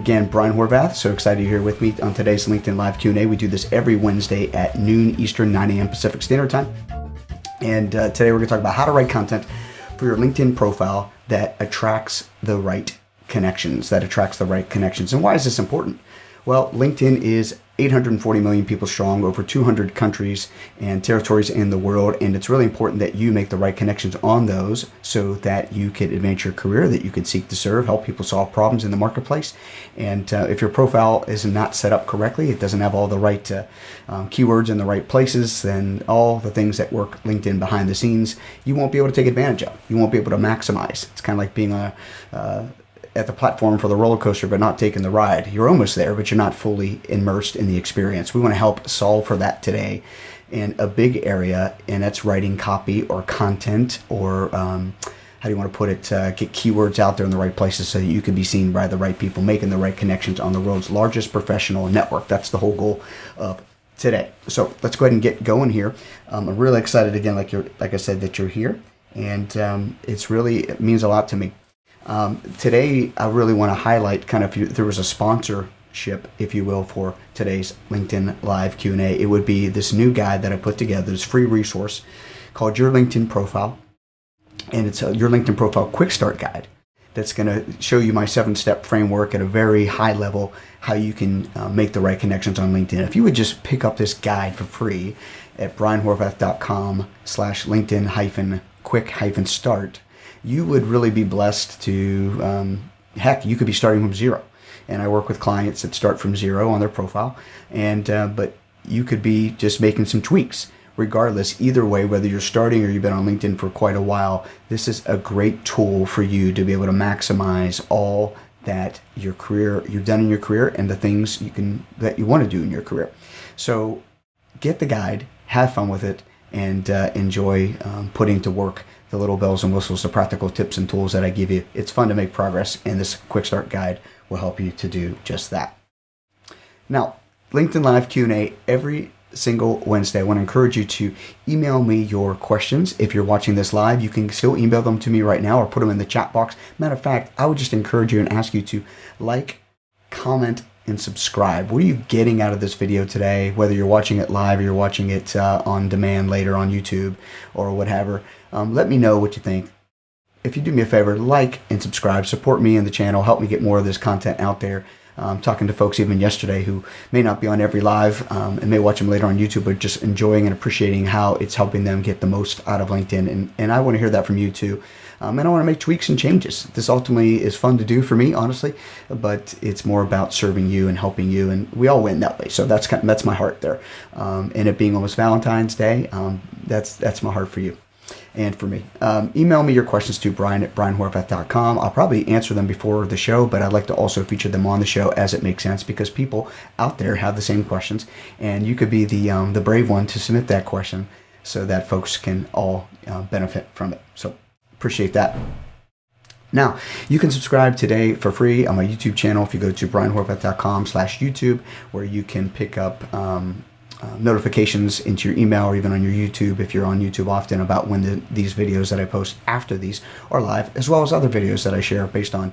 Again, Brian Horvath, so excited you're here with me on today's LinkedIn Live Q&A. We do this every Wednesday at noon Eastern, 9 a.m. Pacific Standard Time. And today we're going to talk about how to write content for your LinkedIn profile that attracts the right connections, And why is this important? Well, LinkedIn is 840 million people strong, over 200 countries and territories in the world, and it's really important that you make the right connections on those so that you can advance your career, that you can seek to serve, help people solve problems in the marketplace. And if your profile is not set up correctly, it doesn't have all the right keywords in the right places, then all the things that work LinkedIn behind the scenes, you won't be able to take advantage of. You won't be able to maximize. It's kind of like being at the platform for the roller coaster, but not taking the ride. You're almost there, but you're not fully immersed in the experience. We want to help solve for that today in a big area, and that's writing copy or content, or how do you want to put it, get keywords out there in the right places so that you can be seen by the right people, making the right connections on the world's largest professional network. That's the whole goal of today. So let's go ahead and get going here. I'm really excited again, like I said, that you're here, and it means a lot to me. Today, I really want to highlight if there was a sponsorship, if you will, for today's LinkedIn Live Q&A, it would be this new guide that I put together, this free resource called Your LinkedIn Profile. And it's Your LinkedIn Profile Quick Start Guide that's going to show you my 7-step framework at a very high level, how you can make the right connections on LinkedIn. If you would just pick up this guide for free at brianhorvath.com/LinkedIn-quick-start, you would really be blessed to, you could be starting from zero. And I work with clients that start from zero on their profile, but you could be just making some tweaks. Regardless, either way, whether you're starting or you've been on LinkedIn for quite a while, this is a great tool for you to be able to maximize all that you've done in your career and the things that you want to do in your career. So get the guide, have fun with it, and enjoy putting to work the little bells and whistles, the practical tips and tools that I give you. It's fun to make progress, and this quick start guide will help you to do just that. Now, LinkedIn Live Q&A every single Wednesday. I want to encourage you to email me your questions. If you're watching this live, you can still email them to me right now or put them in the chat box. Matter of fact, I would just encourage you and ask you to like, comment, and subscribe. What are you getting out of this video today? Whether you're watching it live or you're watching it on demand later on YouTube or whatever, let me know what you think. If you do me a favor, like and subscribe, support me and the channel, help me get more of this content out there. Talking to folks even yesterday who may not be on every live and may watch them later on YouTube, but just enjoying and appreciating how it's helping them get the most out of LinkedIn. And I want to hear that from you too. And I want to make tweaks and changes. This ultimately is fun to do for me, honestly, but it's more about serving you and helping you, and we all win that way. So that's my heart there. And it being almost Valentine's Day, that's my heart for you and for me. Email me your questions to brian@brianhorvath.com. I'll probably answer them before the show, but I'd like to also feature them on the show as it makes sense, because people out there have the same questions, and you could be the brave one to submit that question so that folks can all benefit from it. So appreciate that. Now, you can subscribe today for free on my YouTube channel if you go to brianhorvath.com/YouTube, where you can pick up notifications into your email, or even on your YouTube if you're on YouTube often, about when these videos that I post after these are live, as well as other videos that I share based on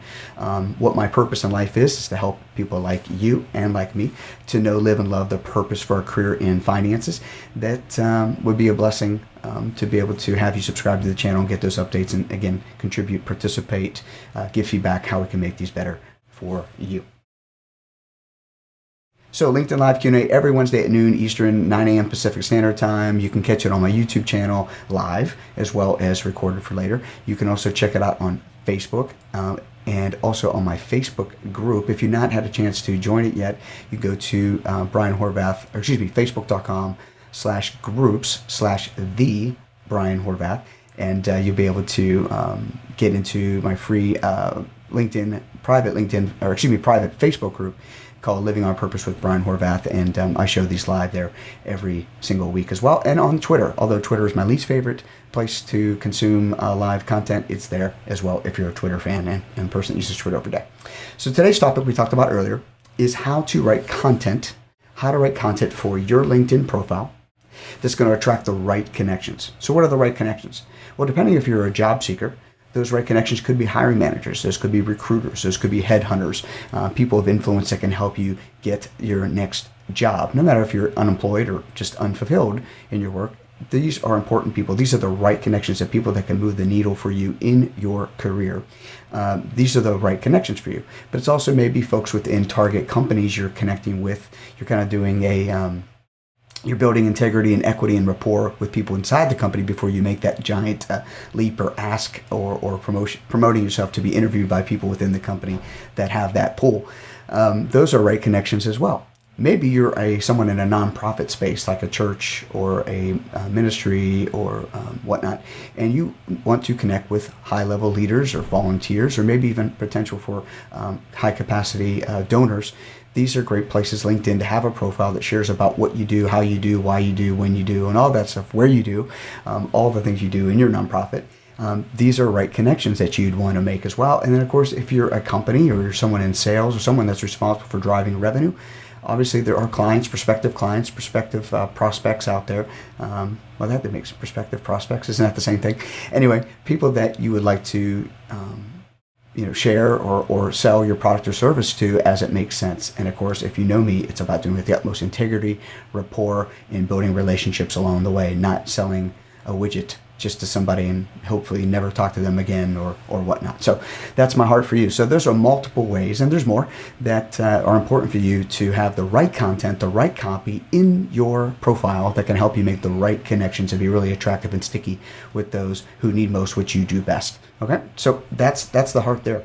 what my purpose in life is to help people like you and like me to know, live, and love the purpose for a career in finances. That would be a blessing to be able to have you subscribe to the channel and get those updates, and again, contribute, participate, give feedback how we can make these better for you. So LinkedIn Live Q&A every Wednesday at noon Eastern, 9 a.m. Pacific Standard Time. You can catch it on my YouTube channel live, as well as recorded for later. You can also check it out on Facebook and also on my Facebook group. If you've not had a chance to join it yet, you go to Facebook.com/groups/the Brian Horvath, and you'll be able to get into my free private Facebook group called Living on Purpose with Brian Horvath, and I show these live there every single week as well. And on Twitter, although Twitter is my least favorite place to consume live content, it's there as well if you're a Twitter fan and a person that uses Twitter every day. So today's topic we talked about earlier is how to write content for your LinkedIn profile that's going to attract the right connections. So what are the right connections? Well, depending if you're a job seeker, Those right connections could be hiring managers. Those could be recruiters. Those could be headhunters, people of influence that can help you get your next job, no matter if you're unemployed or just unfulfilled in your work. These are important people. These are the right connections of people that can move the needle for you in your career. These are the right connections for you. But it's also maybe folks within target companies you're connecting with. You're kind of doing you're building integrity and equity and rapport with people inside the company before you make that giant leap or ask or promoting yourself to be interviewed by people within the company that have that pull. Those are right connections as well. Maybe you're someone in a nonprofit space like a church or a ministry or whatnot, and you want to connect with high-level leaders or volunteers or maybe even potential for high-capacity donors. These are great places, LinkedIn, to have a profile that shares about what you do, how you do, why you do, when you do, and all that stuff, where you do, all the things you do in your nonprofit. These are right connections that you'd want to make as well. And then, of course, if you're a company or you're someone in sales or someone that's responsible for driving revenue, obviously there are prospective prospects out there. Well, that makes prospective prospects. Isn't that the same thing? Anyway, people that you would like to share or sell your product or service to as it makes sense. And of course, if you know me, it's about doing it with the utmost integrity, rapport, and building relationships along the way, not selling a widget just to somebody and hopefully never talk to them again or whatnot. So that's my heart for you. So those are multiple ways, and there's more, that are important for you to have the right content, the right copy in your profile that can help you make the right connections and be really attractive and sticky with those who need most what you do best. Okay, so that's the heart there.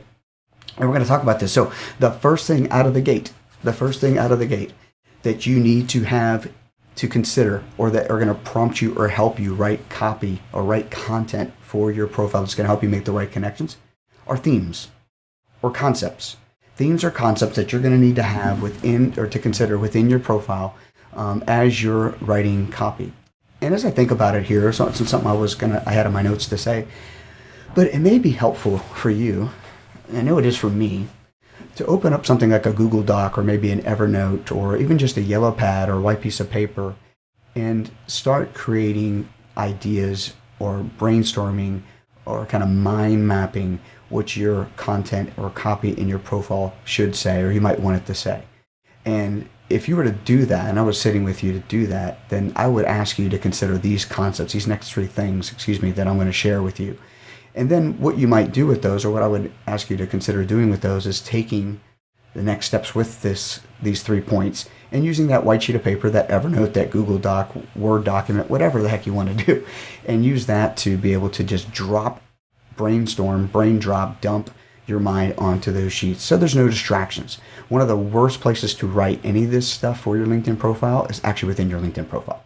And we're going to talk about this. So the first thing out of the gate that you need to have to consider, or that are going to prompt you or help you write copy or write content for your profile that's going to help you make the right connections, are themes or concepts. Themes or concepts that you're going to need to have within, or to consider within your profile as you're writing copy. And as I think about it here, so it's something I had in my notes to say, but it may be helpful for you, I know it is for me, to open up something like a Google Doc or maybe an Evernote or even just a yellow pad or white piece of paper and start creating ideas or brainstorming or kind of mind mapping what your content or copy in your profile should say, or you might want it to say. And if you were to do that, and I was sitting with you to do that, then I would ask you to consider these concepts, these next three things, that I'm going to share with you. And then what you might do with those, or what I would ask you to consider doing with those, is taking the next steps with these 3 points and using that white sheet of paper, that Evernote, that Google Doc, Word document, whatever the heck you want to do, and use that to be able to just brain drop, dump your mind onto those sheets so there's no distractions. One of the worst places to write any of this stuff for your LinkedIn profile is actually within your LinkedIn profile.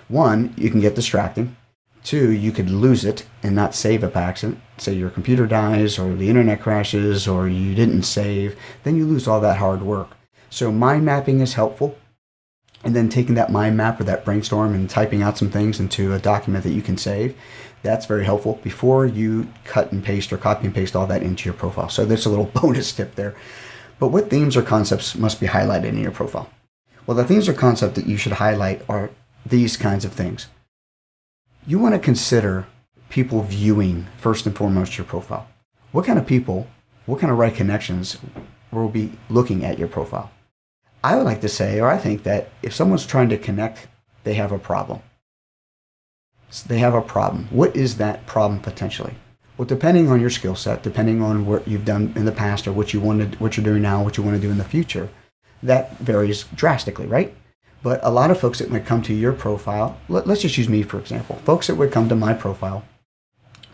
One, you can get distracting. Two, you could lose it and not save it by accident. Say your computer dies or the internet crashes or you didn't save, then you lose all that hard work. So mind mapping is helpful. And then taking that mind map or that brainstorm and typing out some things into a document that you can save, that's very helpful before you cut and paste or copy and paste all that into your profile. So there's a little bonus tip there. But what themes or concepts must be highlighted in your profile? Well, the themes or concepts that you should highlight are these kinds of things. You want to consider people viewing, first and foremost, your profile. What kind of people, what kind of right connections will be looking at your profile? I would like to say, or I think that if someone's trying to connect, they have a problem. They have a problem. What is that problem potentially? Well, depending on your skill set, depending on what you've done in the past or what you're doing now, what you want to do in the future, that varies drastically, right? But a lot of folks that might come to your profile, let's just use me for example. Folks that would come to my profile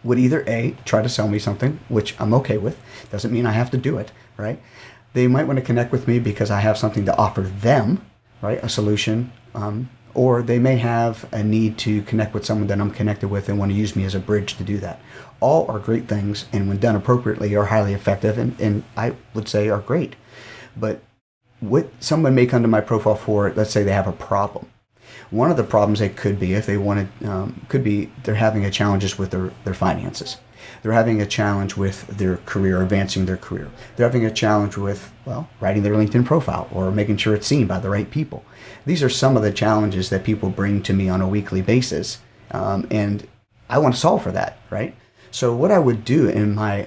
would either A, try to sell me something, which I'm okay with. Doesn't mean I have to do it, right? They might want to connect with me because I have something to offer them, right? A solution. Or they may have a need to connect with someone that I'm connected with and want to use me as a bridge to do that. All are great things, and when done appropriately are highly effective, and I would say are great. But what someone may come to my profile for, let's say they have a problem. One of the problems they could be, if they wanted, could be they're having a challenges with their finances. They're having a challenge with their career, advancing their career. They're having a challenge with, writing their LinkedIn profile or making sure it's seen by the right people. These are some of the challenges that people bring to me on a weekly basis, and I want to solve for that, right? So what I would do in my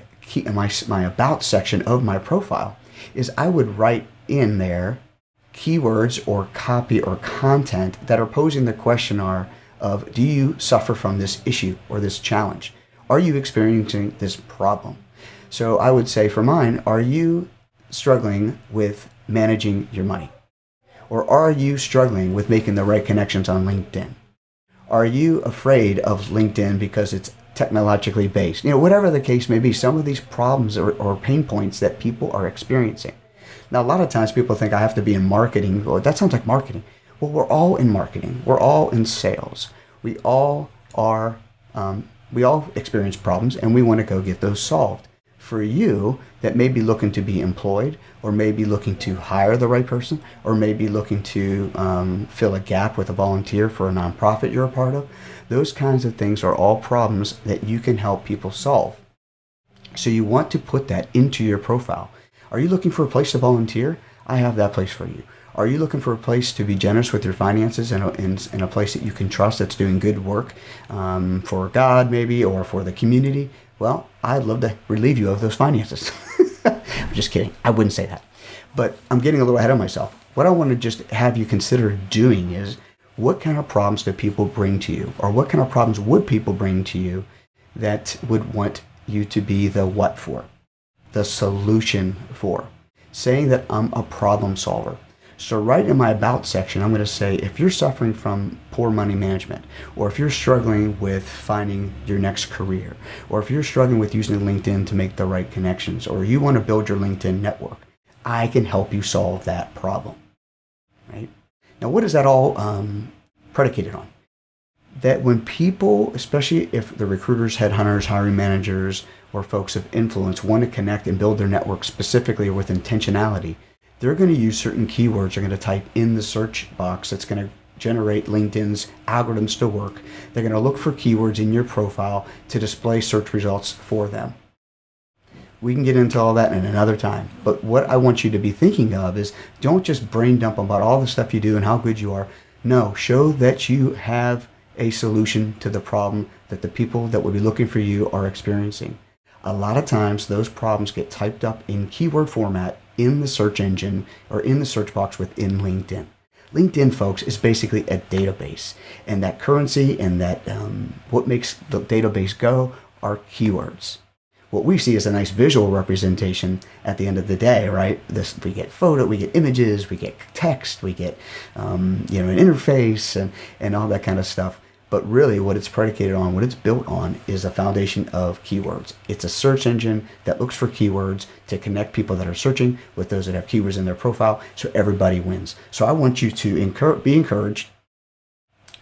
about section of my profile is I would write in there keywords or copy or content that are posing the question of, do you suffer from this issue or this challenge? Are you experiencing this problem? So I would say for mine, are you struggling with managing your money? Or are you struggling with making the right connections on LinkedIn? Are you afraid of LinkedIn because it's technologically based? Whatever the case may be, some of these problems or pain points that people are experiencing. Now, a lot of times people think I have to be in marketing. Well, that sounds like marketing. Well, we're all in marketing. We're all in sales. We all experience problems, and we want to go get those solved. For you that may be looking to be employed, or maybe looking to hire the right person, or maybe looking to fill a gap with a volunteer for a nonprofit you're a part of, those kinds of things are all problems that you can help people solve. So you want to put that into your profile. Are you looking for a place to volunteer? I have that place for you. Are you looking for a place to be generous with your finances in a place that you can trust that's doing good work for God maybe, or for the community? Well, I'd love to relieve you of those finances. I'm just kidding. I wouldn't say that. But I'm getting a little ahead of myself. What I want to just have you consider doing is, what kind of problems do people bring to you? Or what kind of problems would people bring to you that would want you to be the what for? The solution for. Saying that I'm a problem solver. So right in my about section, I'm going to say, if you're suffering from poor money management, or if you're struggling with finding your next career, or if you're struggling with using LinkedIn to make the right connections, or you want to build your LinkedIn network, I can help you solve that problem. Right? Now, what is that all predicated on? That when people, especially if the recruiters, headhunters, hiring managers, or folks of influence want to connect and build their network specifically or with intentionality, they're going to use certain keywords. They're going to type in the search box that's going to generate LinkedIn's algorithms to work. They're going to look for keywords in your profile to display search results for them. We can get into all that in another time. But what I want you to be thinking of is, don't just brain dump about all the stuff you do and how good you are. No, show that you have a solution to the problem that the people that would be looking for you are experiencing. A lot of times those problems get typed up in keyword format in the search engine or in the search box within LinkedIn. LinkedIn, folks, is basically a database, and that currency and that what makes the database go are keywords. What we see is a nice visual representation at the end of the day, right? We get photo, we get images, we get text, we get an interface and all that kind of stuff. But really what it's predicated on, what it's built on, is a foundation of keywords. It's a search engine that looks for keywords to connect people that are searching with those that have keywords in their profile, so everybody wins. So I want you to be encouraged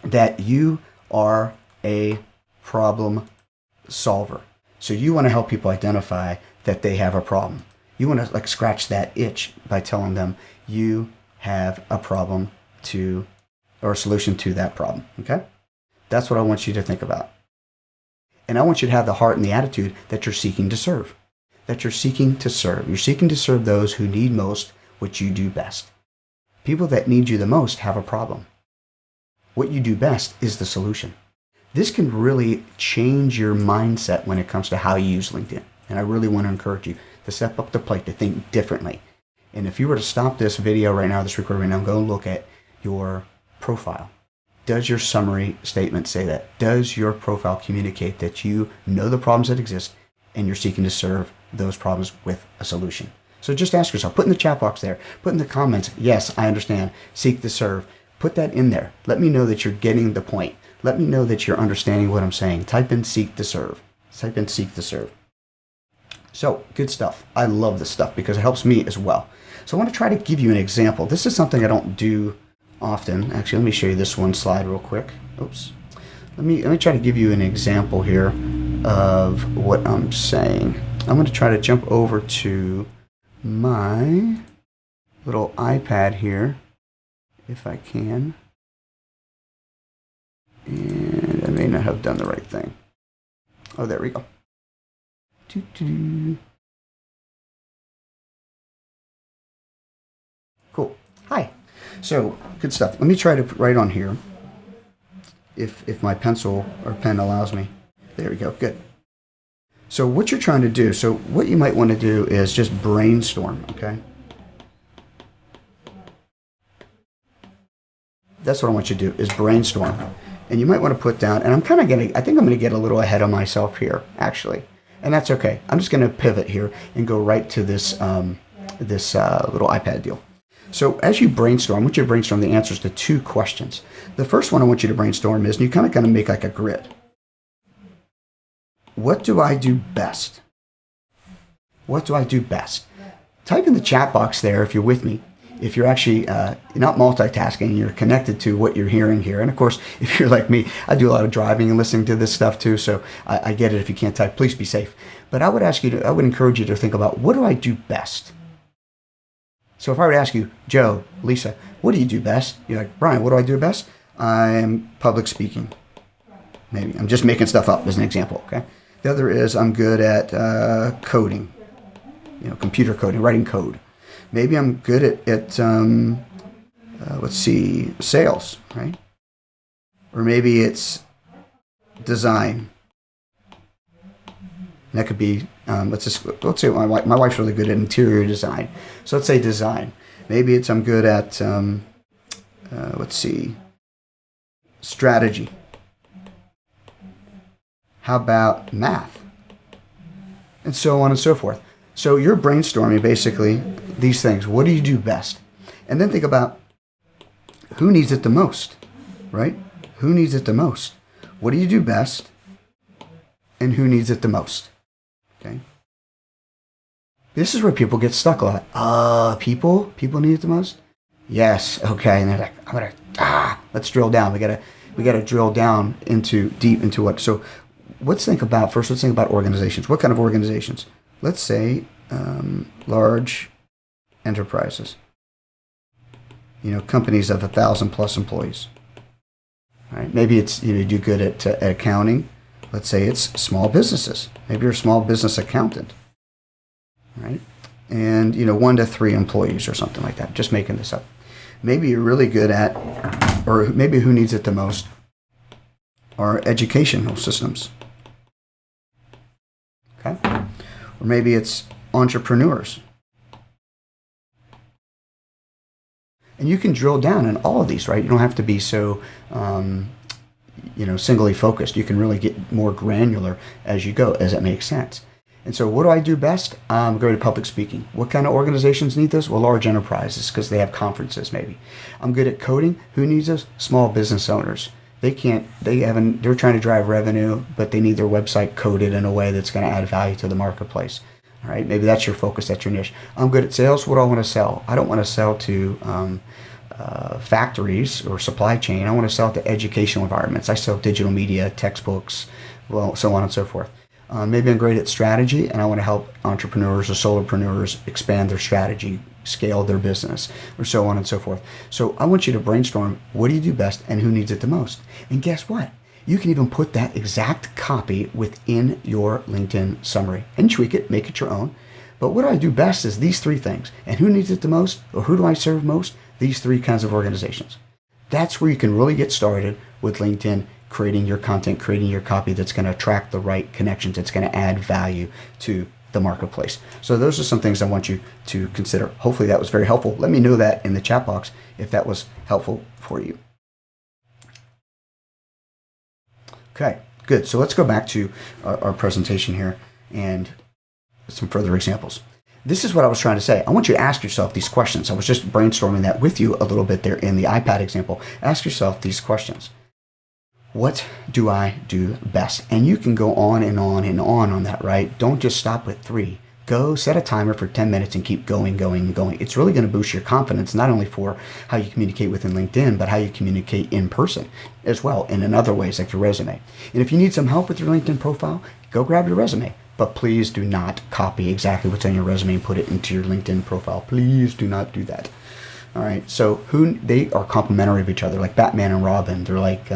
that you are a problem solver. So you want to help people identify that they have a problem. You want to scratch that itch by telling them you have a problem or a solution to that problem, okay? That's what I want you to think about. And I want you to have the heart and the attitude that you're seeking to serve. That you're seeking to serve. You're seeking to serve those who need most what you do best. People that need you the most have a problem. What you do best is the solution. This can really change your mindset when it comes to how you use LinkedIn. And I really want to encourage you to step up the plate, to think differently. And if you were to stop this video right now, this recording right now, and go look at your profile. Does your summary statement say that? Does your profile communicate that you know the problems that exist and you're seeking to serve those problems with a solution? So just ask yourself, put in the chat box there, put in the comments, yes, I understand, seek to serve. Put that in there. Let me know that you're getting the point. Let me know that you're understanding what I'm saying. Type in seek to serve. Type in seek to serve. So, good stuff. I love this stuff because it helps me as well. So I want to try to give you an example. This is something I don't do often. Actually, let me show you this one slide real quick. Oops. Let me try to give you an example here of what I'm saying. I'm going to try to jump over to my little iPad here, if I can. And I may not have done the right thing. Oh, there we go. Cool. Hi. So, good stuff. Let me try to write on here, if my pencil or pen allows me. There we go. Good. So what you're trying to do, so what you might want to do is just brainstorm, okay? That's what I want you to do, is brainstorm. And you might want to put down, and I think I'm going to get a little ahead of myself here, actually. And that's okay. I'm just going to pivot here and go right to this little iPad deal. So as you brainstorm, I want you to brainstorm the answers to 2 questions. The first one I want you to brainstorm is, and you kind of got to make like a grid. What do I do best? What do I do best? Type in the chat box there if you're with me. If you're actually not multitasking, you're connected to what you're hearing here. And of course, if you're like me, I do a lot of driving and listening to this stuff too. So I get it. If you can't type, please be safe. But I would encourage you to think about, what do I do best? So if I were to ask you, Joe, Lisa, what do you do best? You're like, Brian, what do I do best? I'm public speaking. Maybe I'm just making stuff up as an example. Okay. The other is I'm good at coding, computer coding, writing code. Maybe I'm good at sales, right? Or maybe it's design. And that could be, let's say my wife's really good at interior design. So let's say design. Maybe I'm good at, strategy. How about math? And so on and so forth. So you're brainstorming basically these things. What do you do best? And then think about who needs it the most, right? Who needs it the most? What do you do best? And who needs it the most? Okay. This is where people get stuck a lot. People need it the most? Yes. Okay. And they're like, let's drill down. We gotta drill down deep into what. So let's think about organizations. What kind of organizations? Let's say large enterprises. Companies of 1,000+ employees. All right. Maybe it's you do good at accounting. Let's say it's small businesses. Maybe you're a small business accountant. Right. And 1 to 3 employees or something like that. Just making this up. Maybe you're really good at, or maybe who needs it the most are educational systems. Okay. Or maybe it's entrepreneurs. And you can drill down in all of these, right? You don't have to be so, singly focused. You can really get more granular as you go, as it makes sense. And so what do I do best? I'm great at public speaking. What kind of organizations need this? Well, large enterprises, because they have conferences maybe. I'm good at coding. Who needs this? Small business owners. They're trying to drive revenue, but they need their website coded in a way that's going to add value to the marketplace. All right, maybe that's your focus, that's your niche. I'm good at sales. What do I want to sell? I don't want to sell to factories or supply chain. I want to sell to educational environments. I sell digital media, textbooks, so on and so forth. Maybe I'm great at strategy, and I want to help entrepreneurs or solopreneurs expand their strategy, scale their business, or so on and so forth. So I want you to brainstorm, what do you do best and who needs it the most? And guess what? You can even put that exact copy within your LinkedIn summary and tweak it, make it your own. But what I do best is these 3 things. And who needs it the most, or who do I serve most? These 3 kinds of organizations. That's where you can really get started with LinkedIn, creating your content, creating your copy that's going to attract the right connections, that's going to add value to the marketplace. So those are some things I want you to consider. Hopefully that was very helpful. Let me know that in the chat box if that was helpful for you. Okay, good. So let's go back to our presentation here and some further examples. This is what I was trying to say. I want you to ask yourself these questions. I was just brainstorming that with you a little bit there in the iPad example. Ask yourself these questions. What do I do best? And you can go on and on that, right? Don't just stop with 3. Go set a timer for 10 minutes and keep going. It's really going to boost your confidence, not only for how you communicate within LinkedIn, but how you communicate in person as well, and in other ways like your resume. And if you need some help with your LinkedIn profile, go grab your resume. But please do not copy exactly what's on your resume and put it into your LinkedIn profile. Please do not do that. All right. So they are complementary of each other, like Batman and Robin. They're like,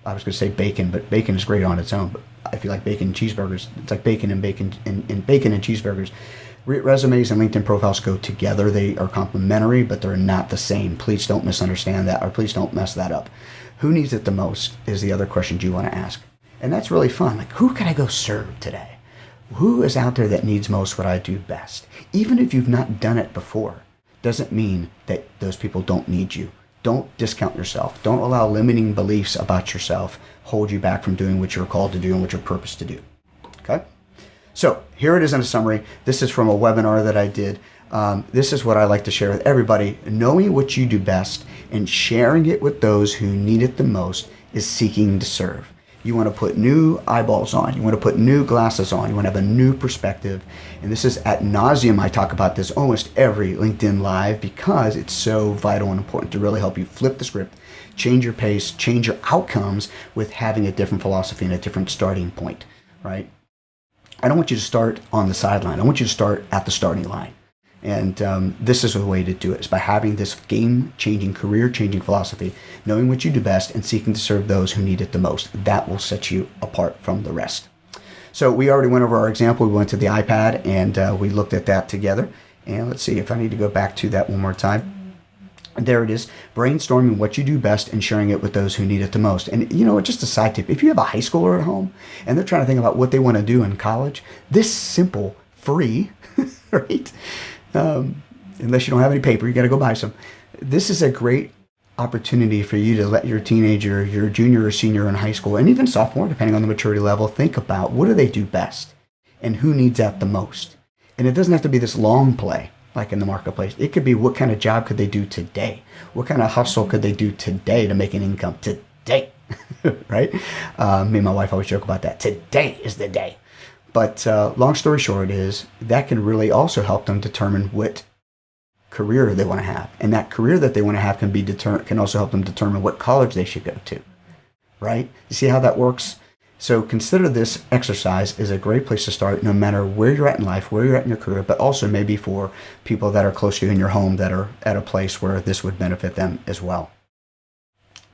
I was going to say bacon, but bacon is great on its own. But I feel like bacon and cheeseburgers, it's like bacon and cheeseburgers. Resumes and LinkedIn profiles go together. They are complementary, but they're not the same. Please don't misunderstand that, or please don't mess that up. Who needs it the most is the other question you want to ask. And that's really fun. Like, who can I go serve today? Who is out there that needs most what I do best? Even if you've not done it before, doesn't mean that those people don't need you. Don't discount yourself. Don't allow limiting beliefs about yourself hold you back from doing what you're called to do and what you're purposed to do. Okay? So here it is in a summary. This is from a webinar that I did. This is what I like to share with everybody. Knowing what you do best and sharing it with those who need it the most is seeking to serve. You want to put new eyeballs on. You want to put new glasses on. You want to have a new perspective. And this is ad nauseum. I talk about this almost every LinkedIn Live because it's so vital and important to really help you flip the script, change your pace, change your outcomes with having a different philosophy and a different starting point, right? I don't want you to start on the sideline. I want you to start at the starting line. And this is a way to do it, is by having this game-changing, career-changing philosophy, knowing what you do best and seeking to serve those who need it the most. That will set you apart from the rest. So we already went over our example. We went to the iPad and we looked at that together. And let's see if I need to go back to that one more time. There it is, brainstorming what you do best and sharing it with those who need it the most. And you know, just a side tip, if you have a high schooler at home and they're trying to think about what they want to do in college, this simple, free, right? Unless you don't have any paper, you got to go buy some. This is a great opportunity for you to let your teenager, your junior or senior in high school, and even sophomore, depending on the maturity level, think about what do they do best and who needs that the most. And it doesn't have to be this long play like in the marketplace. It could be what kind of job could they do today? What kind of hustle could they do today to make an income today? Right? Me and my wife always joke about that. Today is the day. But long story short is that can really also help them determine what career they want to have. And that career that they want to have can also help them determine what college they should go to, right? You see how that works? So consider this exercise is a great place to start no matter where you're at in life, where you're at in your career, but also maybe for people that are close to you in your home that are at a place where this would benefit them as well.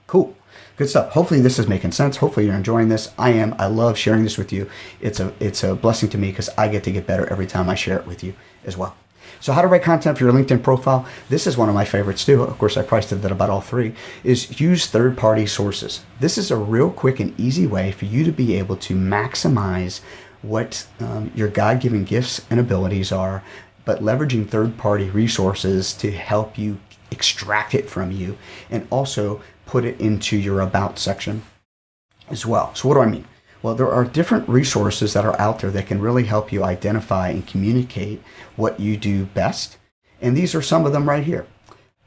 Cool. Good stuff. Hopefully this is making sense. Hopefully you're enjoying this. I am. I love sharing this with you. It's a blessing to me because I get to get better every time I share it with you as well. So how to write content for your LinkedIn profile. This is one of my favorites too. Of course, I probably said that about all three, is use third-party sources. This is a real quick and easy way for you to be able to maximize what your God-given gifts and abilities are, but leveraging third-party resources to help you extract it from you and also put it into your about section as well. So what do I mean? Well, there are different resources that are out there that can really help you identify and communicate what you do best. And these are some of them right here.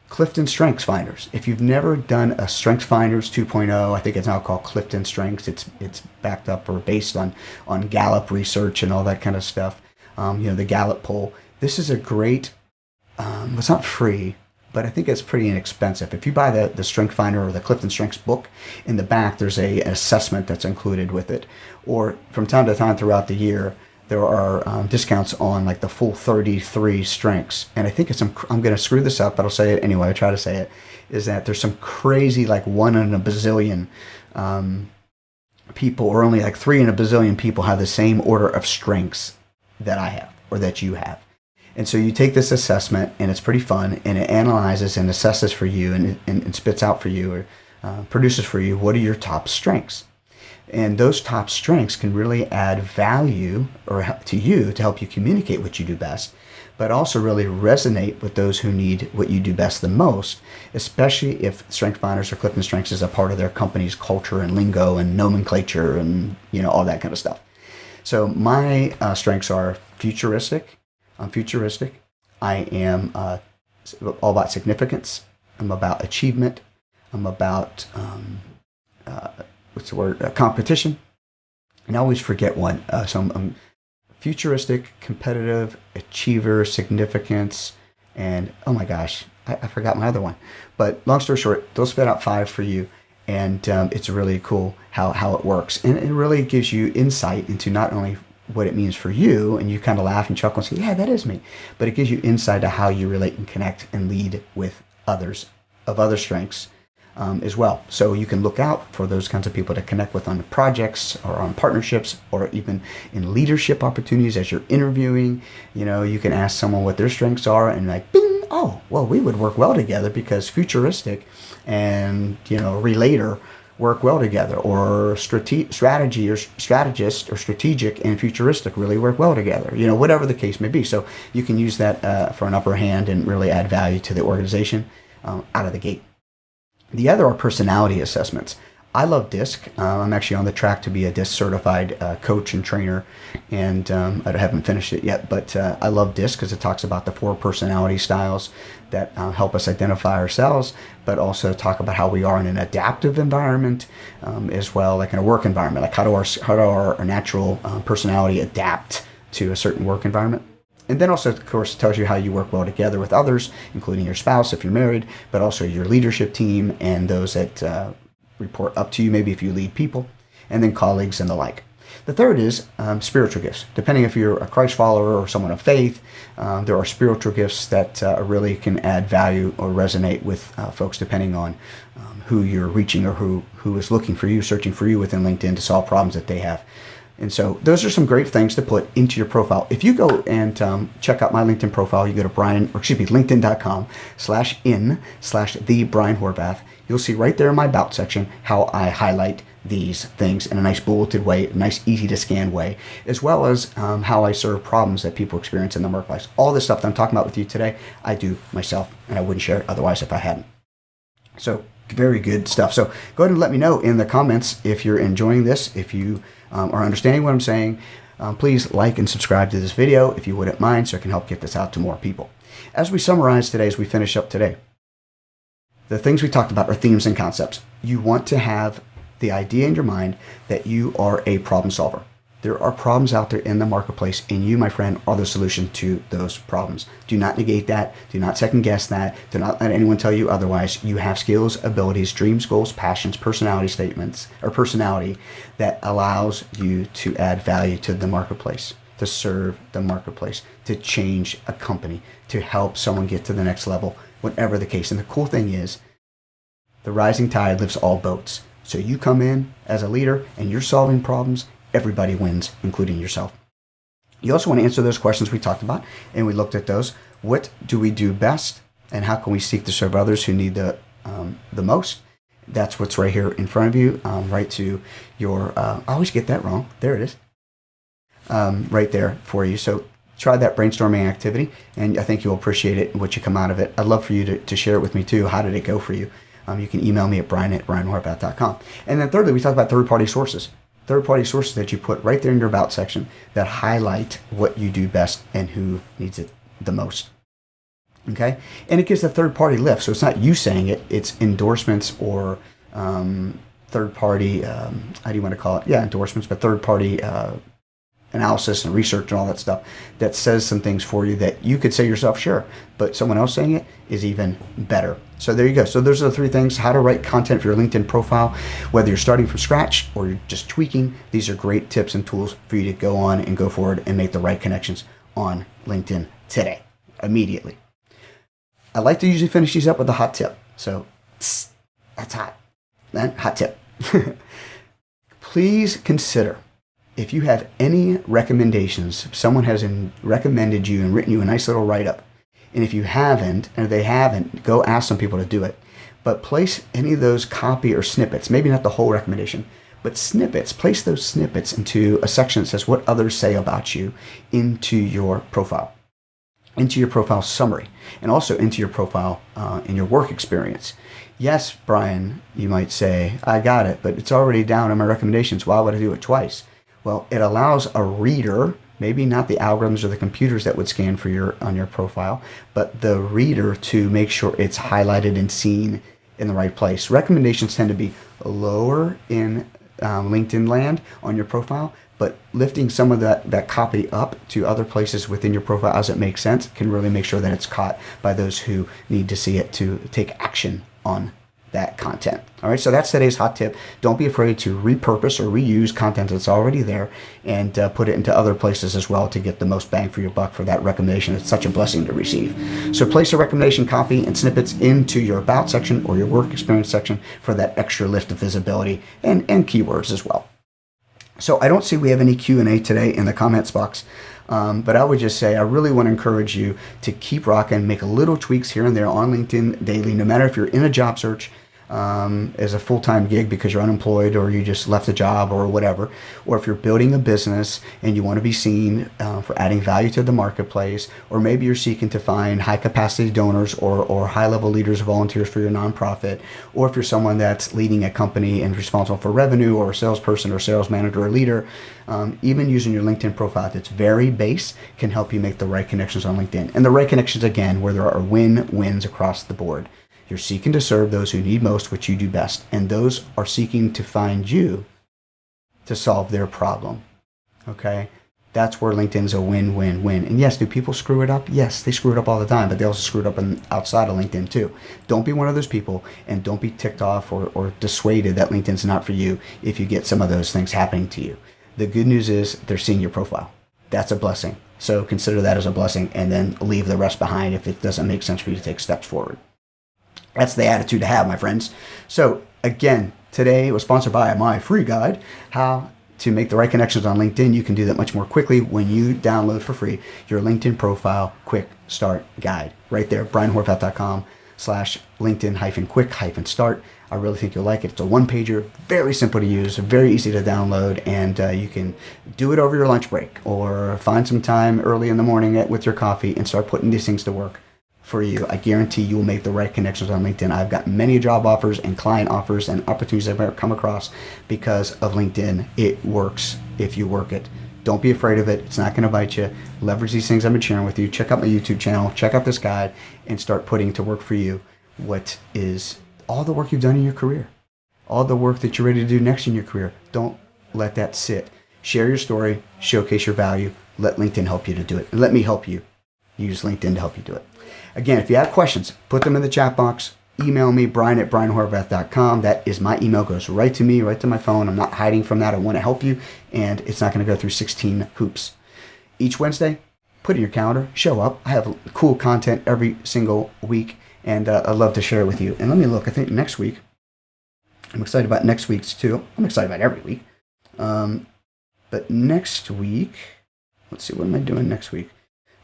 Clifton Strengths Finders. If you've never done a Strengths Finders 2.0, I think it's now called Clifton Strengths. It's backed up or based on Gallup research and all that kind of stuff. The Gallup poll. This is a great, it's not free, but I think it's pretty inexpensive. If you buy the Strength Finder or the Clifton Strengths book, in the back there's an assessment that's included with it. Or from time to time throughout the year, there are discounts on like the full 33 strengths. And I think I'm going to screw this up, but I'll say it anyway. I try to say it, is that there's some crazy like 1 in a bazillion people, or only like 3 in a bazillion people have the same order of strengths that I have or that you have. And so you take this assessment, and it's pretty fun, and it analyzes and assesses for you and spits out for you or produces for you what are your top strengths. And those top strengths can really add value to you to help you communicate what you do best, but also really resonate with those who need what you do best the most, especially if Strength Finders or Clifton Strengths is a part of their company's culture and lingo and nomenclature and all that kind of stuff. So my strengths are futuristic. I'm futuristic. I am all about significance. I'm about achievement. I'm about, competition. And I always forget one. So I'm futuristic, competitive, achiever, significance, and oh my gosh, I forgot my other one. But long story short, they'll spit out 5 for you. And it's really cool how it works. And it really gives you insight into not only what it means for you, and you kind of laugh and chuckle and say, yeah, that is me. But it gives you insight to how you relate and connect and lead with others of other strengths as well. So you can look out for those kinds of people to connect with on projects or on partnerships or even in leadership opportunities as you're interviewing. You can ask someone what their strengths are and like, bing, oh, well, we would work well together because futuristic and, relator work well together, or strategy or strategist or strategic and futuristic really work well together, whatever the case may be. So you can use that for an upper hand and really add value to the organization out of the gate. The other are personality assessments. I love DISC. I'm actually on the track to be a DISC certified coach and trainer, and I haven't finished it yet, but I love DISC because it talks about the 4 personality styles that help us identify ourselves, but also talk about how we are in an adaptive environment as well, like in a work environment. Like how do our natural personality adapt to a certain work environment? And then also, of course, tells you how you work well together with others, including your spouse if you're married, but also your leadership team and those that report up to you, maybe if you lead people, and then colleagues and the like. The third is spiritual gifts. Depending if you're a Christ follower or someone of faith, there are spiritual gifts that really can add value or resonate with folks depending on who you're reaching or who is looking for you, searching for you within LinkedIn to solve problems that they have. And so those are some great things to put into your profile. If you go and check out my LinkedIn profile, you go to linkedin.com/in/thebrianhorvath. You'll see right there in my About section how I highlight these things in a nice bulleted way, a nice easy to scan way, as well as how I serve problems that people experience in the workplace. All this stuff that I'm talking about with you today, I do myself, and I wouldn't share it otherwise if I hadn't. So very good stuff. So go ahead and let me know in the comments if you're enjoying this, if you are understanding what I'm saying. Please like and subscribe to this video if you wouldn't mind, so I can help get this out to more people. As we summarize today, as we finish up today, the things we talked about are themes and concepts. You want to have the idea in your mind that you are a problem solver. There are problems out there in the marketplace, and you, my friend, are the solution to those problems. Do not negate that. Do not second guess that. Do not let anyone tell you otherwise. You have skills, abilities, dreams, goals, passions, personality that allows you to add value to the marketplace, to serve the marketplace, to change a company, to help someone get to the next level, whatever the case. And the cool thing is, the rising tide lifts all boats. So you come in as a leader and you're solving problems, everybody wins, including yourself. You also want to answer those questions we talked about, and we looked at those. What do we do best, and how can we seek to serve others who need the most? That's what's right here in front of you, right to your, I always get that wrong. There it is. Right there for you. So try that brainstorming activity, and I think you'll appreciate it and what you come out of it. I'd love for you to share it with me too. How did it go for you? You can email me at brian@brianhorvath.com. And then thirdly, we talked about third-party sources. Third-party sources that you put right there in your About section that highlight what you do best and who needs it the most. Okay? And it gives a third-party lift. So it's not you saying it. It's endorsements or third-party, how do you want to call it? Yeah, endorsements, but third-party analysis and research and all that stuff that says some things for you that you could say yourself, sure, but someone else saying it is even better. So there you go. So those are the 3 things: how to write content for your LinkedIn profile, whether you're starting from scratch or you're just tweaking. These are great tips and tools for you to go on and go forward and make the right connections on LinkedIn today, immediately. I like to usually finish these up with a hot tip. So that's hot. Hot tip. Please consider, if you have any recommendations, if someone has recommended you and written you a nice little write-up, and if you haven't, and if they haven't, go ask some people to do it. But place any of those copy or snippets, maybe not the whole recommendation, but snippets, place those snippets into a section that says what others say about you into your profile summary, and also into your profile in your work experience. Yes, Brian, you might say, I got it, but it's already down in my recommendations. Why would I do it twice? Well, it allows a reader, maybe not the algorithms or the computers that would scan for on your profile, but the reader to make sure it's highlighted and seen in the right place. Recommendations tend to be lower in LinkedIn land on your profile, but lifting some of that copy up to other places within your profile as it makes sense can really make sure that it's caught by those who need to see it to take action on that content. All right, so that's today's hot tip. Don't be afraid to repurpose or reuse content that's already there and put it into other places as well to get the most bang for your buck for that recommendation. It's such a blessing to receive. So place a recommendation copy and snippets into your About section or your work experience section for that extra lift of visibility and keywords as well. So I don't see we have any Q&A today in the comments box. But I would just say I really want to encourage you to keep rocking, make a little tweaks here and there on LinkedIn daily, no matter if you're in a job search, as a full-time gig because you're unemployed or you just left a job or whatever, or if you're building a business and you want to be seen for adding value to the marketplace, or maybe you're seeking to find high-capacity donors or high-level leaders or volunteers for your nonprofit, or if you're someone that's leading a company and responsible for revenue, or a salesperson or sales manager or leader, even using your LinkedIn profile that's very base can help you make the right connections on LinkedIn. And the right connections, again, where there are win-wins across the board. You're seeking to serve those who need most, which you do best. And those are seeking to find you to solve their problem. Okay? That's where LinkedIn's a win-win-win. And yes, do people screw it up? Yes, they screw it up all the time, but they also screw it up outside of LinkedIn too. Don't be one of those people, and don't be ticked off or dissuaded that LinkedIn's not for you if you get some of those things happening to you. The good news is they're seeing your profile. That's a blessing. So consider that as a blessing, and then leave the rest behind if it doesn't make sense for you to take steps forward. That's the attitude to have, my friends. So again, today was sponsored by my free guide, How to Make the Right Connections on LinkedIn. You can do that much more quickly when you download for free your LinkedIn Profile Quick Start Guide. Right there, brianhorvath.com/LinkedIn-quick-start. I really think you'll like it. It's a one-pager, very simple to use, very easy to download, and you can do it over your lunch break or find some time early in the morning with your coffee and start putting these things to work for you. I guarantee you will make the right connections on LinkedIn. I've got many job offers and client offers and opportunities I've come across because of LinkedIn. It works if you work it. Don't be afraid of it. It's not going to bite you. Leverage these things I've been sharing with you. Check out my YouTube channel. Check out this guide and start putting to work for you what is all the work you've done in your career. All the work that you're ready to do next in your career. Don't let that sit. Share your story. Showcase your value. Let LinkedIn help you to do it. And let me help you use LinkedIn to help you do it. Again, if you have questions, put them in the chat box. Email me, brian@brianhorvath.com. That is my email. Goes right to me, right to my phone. I'm not hiding from that. I want to help you, and it's not going to go through 16 hoops. Each Wednesday, put in your calendar, show up. I have cool content every single week, and I'd love to share it with you. And let me look. I think next week, I'm excited about next week's too. I'm excited about every week. But next week, let's see, what am I doing next week?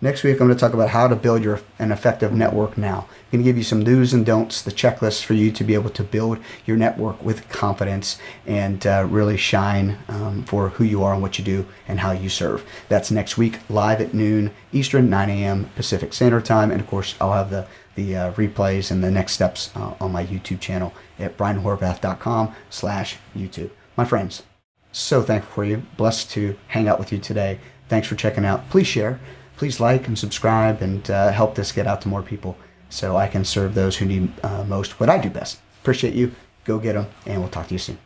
Next week, I'm going to talk about how to build an effective network now. I'm going to give you some do's and don'ts, the checklist for you to be able to build your network with confidence and really shine for who you are and what you do and how you serve. That's next week, live at noon Eastern, 9 a.m. Pacific Standard Time. And of course, I'll have the replays and the next steps on my YouTube channel at brianhorvath.com/YouTube. My friends, so thankful for you. Blessed to hang out with you today. Thanks for checking out. Please share. Please like and subscribe and help this get out to more people so I can serve those who need most what I do best. Appreciate you. Go get them, and we'll talk to you soon.